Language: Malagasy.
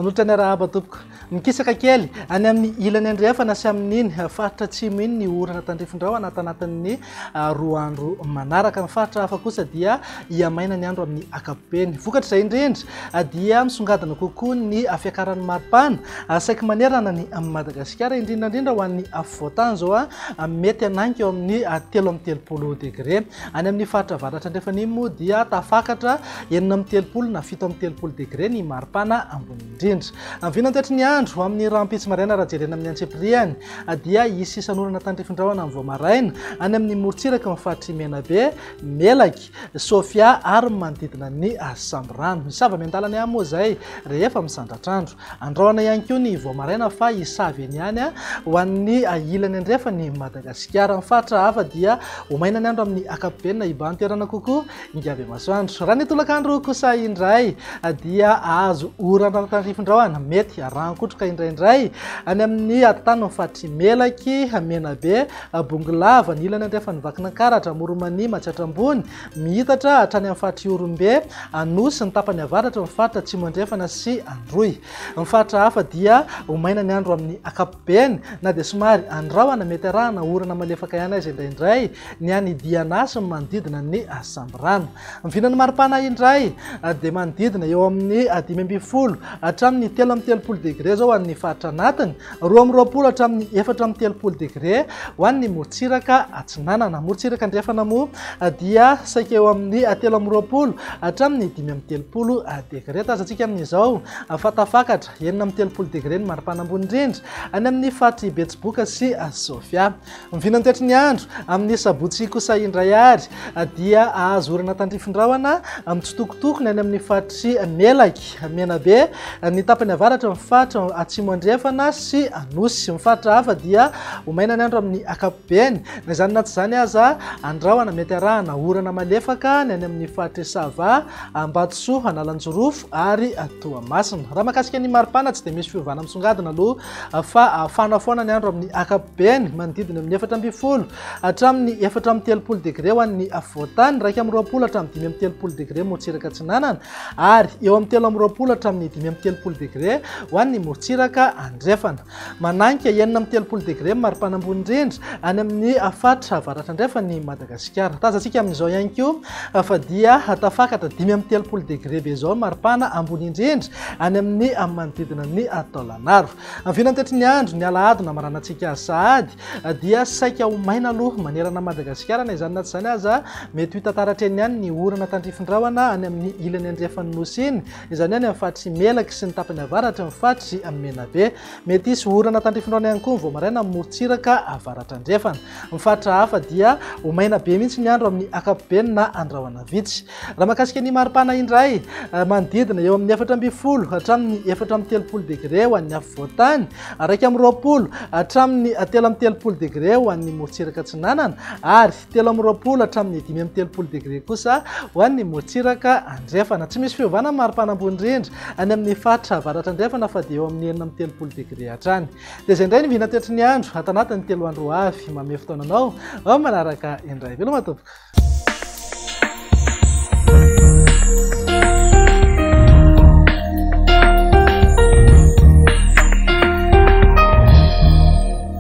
Manolotra ny arahaba tompoko. Mikisaka kely any amin'ny ilany andrefana sy amin'iny faritra atsimo iny ny orana tandrifondraona anatin'ny 2 andro manaraka. Ny faritra hafa kosa dia iamaina ny andro amin'ny akapobeny. Vokatra izay indrindra dia misongadina kokoa ny fiakaran'ny maripana saika manerana ny Madagasikara, indrindra ho an'ny afovoantany zao mety ananika eo amin'ny 3 degré. Any amin'ny faritra avaratra andrefana iny moa dia tafakatra 9 na 7 degré ny maripana ambony indrindra. Amin'ny vinantoetry ny andro amin'ny rahampitsy maraina raha jerena amin'ny antsepiriany dia isy isan'orana tandrifondraona amin'ny voamaraina any amin'ny morotsiraka amin'ny faritry Menabe, Melaky, Sofia ary manodidina ny Samborano. Ny zava-miandalany ihany moa izay rehefa misandratr'andro. Andrahoana ihany koa ny voamaraina fa isavy eny ihany ho an'ny ilany andrefany Madagasikara. Ny faritra hafa dia homaina ny andro amin'ny akapobeny na iban'ny toerana kokoa ingavy masoandro. Raha ny tolakandro kosa indray dia azo orana tandrifondraona mety rankotroka indraindray any amin'ny tany ny faritry Melaky, Menabe, Bongolava, ny ilany andrefany Vakinankaratra, Moromania, Matsiatrambony, Mihitatra hatrany amin'ny faritry Orombe, Anosy ny tapany avaratra, ny faritra Atsimo andrefana sy Androy. Ny faritra hafa dia homaina ny andro amin'ny akapobeny na dia somary andrahoana mety arahana orana malefaka ihany azy indraindray ny any Dianasy manodidina ny Samborano. Ny vinan'ny maripana indray dia manodidina eo amin'ny 5 hatramin'ny 3 degré zao amin'ny faritra anatiny, 2 hatramin'ny 4 degré ho an'ny morotsiraka Atsinanana. Morotsiraka andrefana moa dia saika eo amin'ny 3 hatramin'ny 5 degré. Tazantsika amin'izao fatafakatra 9 degré ny maripana ambony indrindra any amin'ny faritry Betsiboka sy Sofia. Ny vinantoetry ny andro amin'ny sabotsy kosa indray ary dia azo orana tandrifondraona mitsitokotokony any amin'ny faritry Melaky, Menabe, ny tapany avaratra, ny faritra Atsimo andrefana sy Anosy. Ny faritra hafa dia homaina ny andro amin'ny akapobeny. Na izany na tsy izany aza andrahoana mety arahana orana malefaka ny any amin'ny faritry Sava, Ambatsoa, Analanjorofo ary Toamasina. Raha mahakasika ny maripana tsy dia misy fiovana misongadina aloha fa afana foana ny andro amin'ny akapobeny manodidina amin'ny 4 hatramin'ny 4 degré ho an'ny afovoantany, 2 hatramin'ny 5 degré morotsiraka Atsinanana ary eo amin'ny 3 hatramin'ny 5 degré ho an'ny morotsiraka andrefana. Mananika 3 degré maripana ambony indrindra any amin'ny faritra avaratra andrefany Madagasikara. Tazantsika amin'izao ihany koa fa dia tafakatra 5 degré be zao maripana ambony indrindra any amin'ny manodidina ny Taolagnaro. Amin'ny vinantoetry ny andro ny alahady namaranantsika sahady dia saika homaina aloha manerana Madagasikara. Na izany na tsy izany aza mety ho tantaratra eny ihany ny orana tandrifondraona any amin'ny ilany andrefany nosy iny, izany any amin'ny faritry Melaky sy ny tapany avaratra, ny faritry Menabe. Mety hisy orana tandrifondraona ihany koa ny voamaraina morotsiraka avaratra andrefana. Ny faritra hafa dia homaina be mihitsy ny andro amin'ny akapobeny na andrahoana vitsy. Raha mahakasika ny maripana indray manodidina eo amin'ny 4 hatramin'ny 4 degré ho an'ny afovoantany, 2 hatramin'ny 3 degré ho an'ny morotsiraka Atsinanana ary 3 hatramin'ny 5 degré kosa ho an'ny morotsiraka andrefana. Tsy misy fiovana maripana ambony indrindra any amin'ny faritra avaratra andrefana fa dia eo amin'ny 9 degré hatrany. Dia izay indray ny vinantoetry ny andro atanatin'ny 3 andro avy. Manome fotoananao ao manaraka indray. Veloma tompoko.